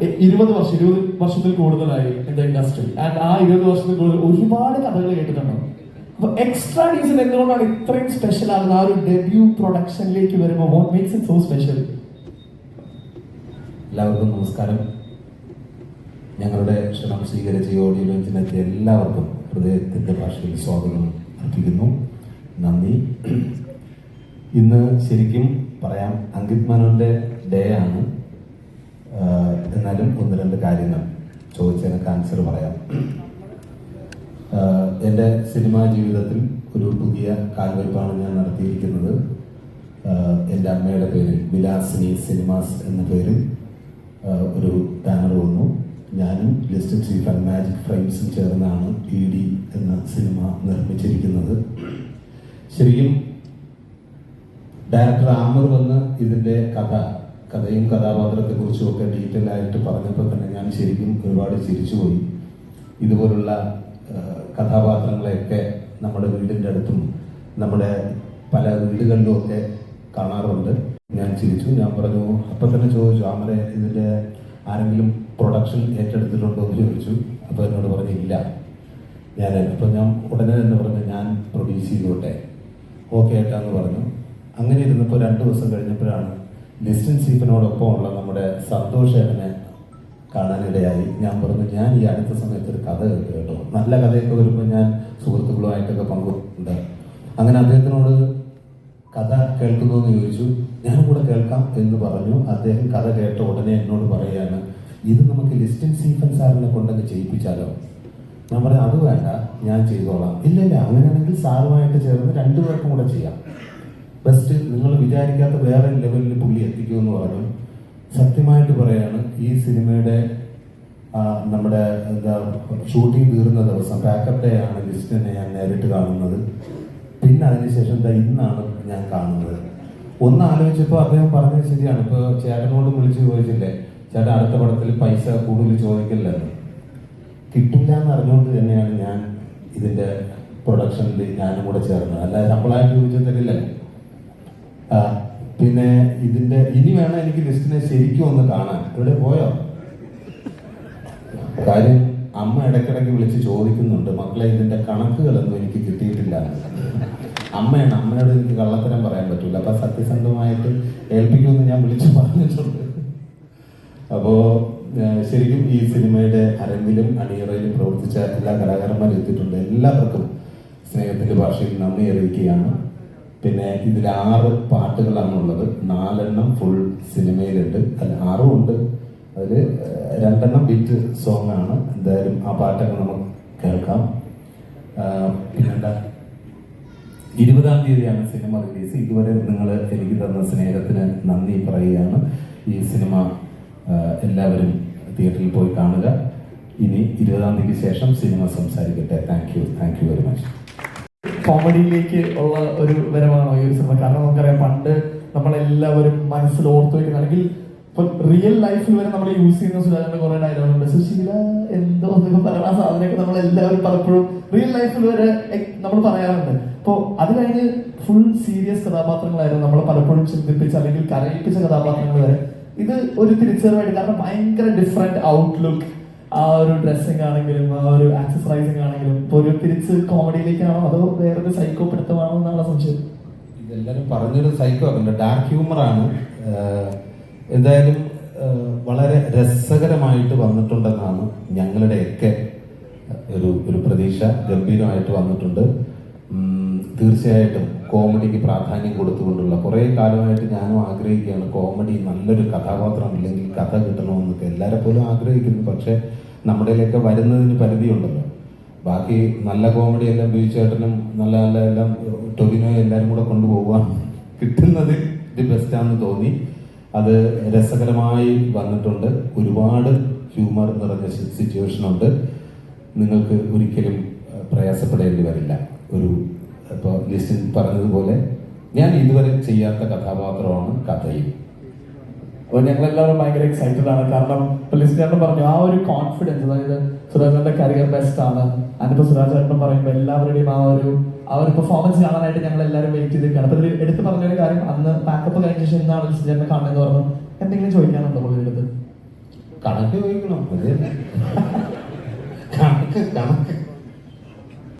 20 വർഷത്തിൽ കൂടുതലായി in the industry and ആ 20 വർഷത്തിൽ കൂടുതൽ ഒരുപാട് കഥകൾ കേട്ടിട്ടുണ്ടോ? അപ്പൊ എക്സ്ട്രാ ഡീസൽ എന്തുകൊണ്ടാണ് ഇത്രയും സ്പെഷ്യൽ ആകുന്നത്? ആ ഒരു ഡെബ്യൂ പ്രൊഡക്ഷനിലേക്ക് വരുമ്പോൾ what makes it so special? എല്ലാവർക്കും നമസ്കാരം. ഞങ്ങളുടെ ക്ഷണം സ്വീകരിച്ച ഈ ഓഡിയോ ലോഞ്ചിനെത്തിയ എല്ലാവർക്കും ഹൃദയത്തിൻ്റെ ഭാഷയിൽ സ്വാഗതം അർപ്പിക്കുന്നു. നന്ദി. ഇന്ന് ശരിക്കും പറയാം അങ്കിത് മേനോന്റെ ഡേ ആണ്. എന്നാലും ഒന്ന് രണ്ട് കാര്യങ്ങൾ ചോദിച്ചതിനൊക്കെ ആൻസർ പറയാം. എൻ്റെ സിനിമാ ജീവിതത്തിൽ ഒരു പുതിയ കാൽവയ്പ്പാണ് ഞാൻ നടത്തിയിരിക്കുന്നത്. എൻ്റെ അമ്മയുടെ പേരിൽ വിലാസിനി സിനിമാസ് എന്ന പേരിൽ ഒരു ബാനർ വന്നു. ഞാനും ലിസ്റ്റൻ സ്റ്റീഫൻ മാജിക് ഫ്രെയിംസും ചേർന്നാണ് ED എന്ന സിനിമ നിർമ്മിച്ചിരിക്കുന്നത്. ശരിക്കും ഡയറക്ടർ ആമർ വന്ന് ഇതിൻ്റെ കഥയും കഥാപാത്രത്തെക്കുറിച്ചും ഒക്കെ ഡീറ്റെയിൽ ആയിട്ട് പറഞ്ഞപ്പോൾ തന്നെ ഞാൻ ശരിക്കും ഒരുപാട് ചിരിച്ചുപോയി. ഇതുപോലുള്ള കഥാപാത്രങ്ങളെയൊക്കെ നമ്മുടെ വീടിൻ്റെ അടുത്തും നമ്മുടെ പല വീടുകളിലും ഒക്കെ കാണാറുണ്ട്. ഞാൻ ചിരിച്ചു. ഞാൻ പറഞ്ഞു, അപ്പം തന്നെ ചോദിച്ചു, ആമറെ ഇതിൻ്റെ ആരെങ്കിലും പ്രൊഡക്ഷൻ ഏറ്റെടുത്തിട്ടുണ്ടോ എന്ന് ചോദിച്ചു. അപ്പോൾ എന്നോട് പറഞ്ഞു ഇല്ല. അപ്പോൾ ഞാൻ ഉടനെ തന്നെ പറഞ്ഞു ഞാൻ പ്രൊഡ്യൂസ് ചെയ്തോട്ടെ. ഓക്കെ ഏട്ടാന്ന് പറഞ്ഞു. അങ്ങനെ ഇരുന്നപ്പോൾ 2 ദിവസം കഴിഞ്ഞപ്പോഴാണ് ലിസ്റ്റൻ സ്റ്റീഫനോടൊപ്പമുള്ള നമ്മുടെ സന്തോഷ് ഏട്ടനെ കാണാനിടയായി. ഞാൻ പറഞ്ഞു ഞാൻ ഈ അടുത്ത സമയത്ത് ഒരു കഥ കേട്ടോ, നല്ല കഥയൊക്കെ വരുമ്പോൾ ഞാൻ സുഹൃത്തുക്കളുമായിട്ടൊക്കെ പങ്കുവെക്കുന്നുണ്ട്. അങ്ങനെ അദ്ദേഹത്തിനോട് കഥ കേൾക്കുന്നു എന്ന് ചോദിച്ചു. ഞാനും കൂടെ കേൾക്കാം എന്ന് പറഞ്ഞു. അദ്ദേഹം കഥ കേട്ട ഉടനെ എന്നോട് പറയുകയാണ്, ഇത് നമുക്ക് ലിസ്റ്റൻ സ്റ്റീഫൻ സാറിനെ കൊണ്ടൊക്കെ ചെയ്യിപ്പിച്ചാലോ? ഞാൻ പറഞ്ഞു അത് വേണ്ട, ഞാൻ ചെയ്തോളാം. ഇല്ല അങ്ങനെയാണെങ്കിൽ സാറുമായിട്ട് ചേർന്ന് 2 പേർക്കും കൂടെ ചെയ്യാം. ബെസ്റ്റ്, നിങ്ങൾ വിചാരിക്കാത്ത വേറെ ലെവലിൽ പുള്ളി എത്തിക്കുമെന്ന് പറഞ്ഞു. സത്യമായിട്ട് പറയാണ്, ഈ സിനിമയുടെ നമ്മുടെ ഷൂട്ടിംഗ് തീർന്ന ദിവസം പാക്കപ്പ് ഡേ ആണ് ലിസ്റ്റിനെ ഞാൻ നേരിട്ട് കാണുന്നത്. പിന്നെ അതിനുശേഷം ഇന്നാണ് ഞാൻ കാണുന്നത്. ഒന്ന് ആലോചിച്ചപ്പോൾ അദ്ദേഹം പറഞ്ഞത് ശരിയാണ്. ഇപ്പോൾ ചേട്ടനോടും വിളിച്ച് ചോദിച്ചില്ലേ, ചേട്ടൻ അടുത്ത പടത്തിൽ പൈസ കൂടുതൽ ചോദിക്കില്ലെന്ന്. കിട്ടില്ല എന്ന് അറിഞ്ഞുകൊണ്ട് തന്നെയാണ് ഞാൻ ഇതിൻ്റെ പ്രൊഡക്ഷനിൽ ഞാനും കൂടെ ചേർന്നത്. അല്ലാതെ ശമ്പളമായിട്ട് ചോദിച്ചാൽ തരില്ലല്ലോ. പിന്നെ ഇതിൻ്റെ ഇനി വേണം എനിക്ക് ലിസ്റ്റിനെ ശരിക്കും ഒന്ന് കാണാൻ. ഇവിടെ പോയോ? കാര്യം അമ്മ ഇടയ്ക്കിടയ്ക്ക് വിളിച്ച് ചോദിക്കുന്നുണ്ട്, മക്കളെ ഇതിൻ്റെ കണക്കുകളൊന്നും എനിക്ക് കിട്ടിയിട്ടില്ല. അമ്മയോട് എനിക്ക് കള്ളത്തരം പറയാൻ പറ്റില്ല. അപ്പം സത്യസന്ധമായിട്ട് ഏൽപ്പിക്കുമെന്ന് ഞാൻ വിളിച്ച് പറഞ്ഞിട്ടുണ്ട്. അപ്പോൾ ശരിക്കും ഈ സിനിമയുടെ അരങ്ങിലും അണിയറയിലും പ്രവർത്തിച്ച എല്ലാ കലാകാരന്മാരും എത്തിയിട്ടുണ്ട്. എല്ലാവർക്കും സ്നേഹത്തിൻ്റെ ഭാഷയിൽ നന്ദി അറിയിക്കുകയാണ്. പിന്നെ ഇതിൽ 6 പാട്ടുകളാണുള്ളത്. 4 ഫുൾ സിനിമയിലുണ്ട്. അല്ല 6 ഉണ്ട്. അതിൽ 2 ബീറ്റ് സോങ് ആണ്. എന്തായാലും ആ പാട്ടൊക്കെ നമുക്ക് കേൾക്കാം. പിന്നെന്താ, 20-ാം തീയതിയാണ് സിനിമ റിലീസ്. ഇതുവരെ നിങ്ങൾ എനിക്ക് തന്ന സ്നേഹത്തിന് നന്ദി പറയുകയാണ്. ഈ സിനിമ എല്ലാവരും തിയേറ്ററിൽ പോയി കാണുക. ഇനി 20-ാം തീയതിക്ക് ശേഷം സിനിമ സംസാരിക്കട്ടെ. Thank you very much. കോമഡിയിലേക്ക് ഉള്ള ഒരു വരവാണോ ഈ ഒരു സിനിമ? കാരണം നമുക്കറിയാം പണ്ട് നമ്മളെല്ലാവരും മനസ്സിൽ ഓർത്തു വയ്ക്കുന്ന, അല്ലെങ്കിൽ ഇപ്പൊ റിയൽ ലൈഫിൽ വരെ നമ്മൾ യൂസ് ചെയ്യുന്ന സുരാജിന്റെ കുറെ ഡയലോഗുണ്ട്. സുശീല എന്തോ പറയുന്ന ആ സാധനമൊക്കെ നമ്മളെല്ലാവരും പലപ്പോഴും റിയൽ ലൈഫിൽ വരെ നമ്മൾ പറയാറുണ്ട്. അപ്പോൾ അത് കഴിഞ്ഞ് ഫുൾ സീരിയസ് കഥാപാത്രങ്ങളായിരുന്നു നമ്മൾ പലപ്പോഴും ചിന്തിപ്പിച്ച അല്ലെങ്കിൽ കരയിപ്പിച്ച കഥാപാത്രങ്ങൾ വരെ ഇത് ഒരു തിരിച്ചറിവായിട്ട്. കാരണം ഭയങ്കര ഡിഫറെന്റ് ഔട്ട്ലുക്ക്, ആ ഒരു ഡ്രസ്സിങ് ആണെങ്കിലും ആ ഒരു ആക്സസറൈസിങ് ആണെങ്കിലും ഇപ്പോൾ ഒരു തിരിച്ച് കോമഡിയിലേക്കാണോ അതോ വേറൊരു സൈക്കോ പിടുത്തമാണോ എന്നുള്ള സംശയം. ഇതെല്ലാവരും പറഞ്ഞൊരു സൈക്കോ അല്ല, ഡാർക്ക് ഹ്യൂമറാണ്. എന്തായാലും വളരെ രസകരമായിട്ട് വന്നിട്ടുണ്ടെന്നാണ് ഞങ്ങളുടെയൊക്കെ ഒരു പ്രതീക്ഷ. ഗംഭീരമായിട്ട് വന്നിട്ടുണ്ട്. തീർച്ചയായിട്ടും കോമഡിക്ക് പ്രാധാന്യം കൊടുത്തുകൊണ്ടുള്ള കുറേ കാലമായിട്ട് ഞാനും ആഗ്രഹിക്കുകയാണ്. കോമഡി നല്ലൊരു കഥാപാത്രം അല്ലെങ്കിൽ കഥ കിട്ടണമെന്നൊക്കെ എല്ലാവരെ പോലും ആഗ്രഹിക്കുന്നു. പക്ഷേ നമ്മുടെയിലൊക്കെ വരുന്നതിന് പരിധിയുണ്ടല്ലോ. ബാക്കി നല്ല കോമഡി എല്ലാം ബീച്ചേട്ടനും നല്ല എല്ലാം ടൊവിനോ എല്ലാവരും കൂടെ കൊണ്ടുപോകാൻ കിട്ടുന്നത് ഇത് ബെസ്റ്റാണെന്ന് തോന്നി. അത് രസകരമായി വന്നിട്ടുണ്ട്. ഒരുപാട് ഹ്യൂമർ നിറഞ്ഞ സിറ്റുവേഷനുണ്ട്. നിങ്ങൾക്ക് ഒരിക്കലും പ്രയാസപ്പെടേണ്ടി വരില്ല. ഇപ്പോൾ ലിസ്റ്റിൻ പറഞ്ഞതുപോലെ ഞാൻ ഇതുവരെ ചെയ്യാത്ത കഥാപാത്രമാണ് കഥയും. അപ്പോൾ ഞങ്ങളെല്ലാവരും ഭയങ്കര എക്സൈറ്റഡ് ആണ്. കാരണം ലിസ്റ്റിൻ പറഞ്ഞു ആ ഒരു കോൺഫിഡൻസ്, അതായത് സുരാജേട്ടൻ്റെ കരിയർ ബെസ്റ്റ് ആണ്. അതിപ്പോൾ സുരാജേട്ടൻ പറയുമ്പോൾ എല്ലാവരുടെയും ആ ഒരു പെർഫോമൻസ് കാണാനായിട്ട് ഞങ്ങൾ എല്ലാവരും വെയിറ്റ് ചെയ്തിരിക്കുകയാണ്. അപ്പോൾ ഇതിൽ എടുത്ത് പറഞ്ഞൊരു കാര്യം, അന്ന് പാക്കപ്പ് കഴിഞ്ഞ ശേഷം എന്നാണ് ലിസ്റ്റിൻ കാണുന്നതെന്ന് പറഞ്ഞു. എന്തെങ്കിലും ചോദിക്കാനുണ്ടോ പുള്ളിയുടെ? കണക്ക് ചോദിക്കണം അത് തന്നെ. കണക്ക്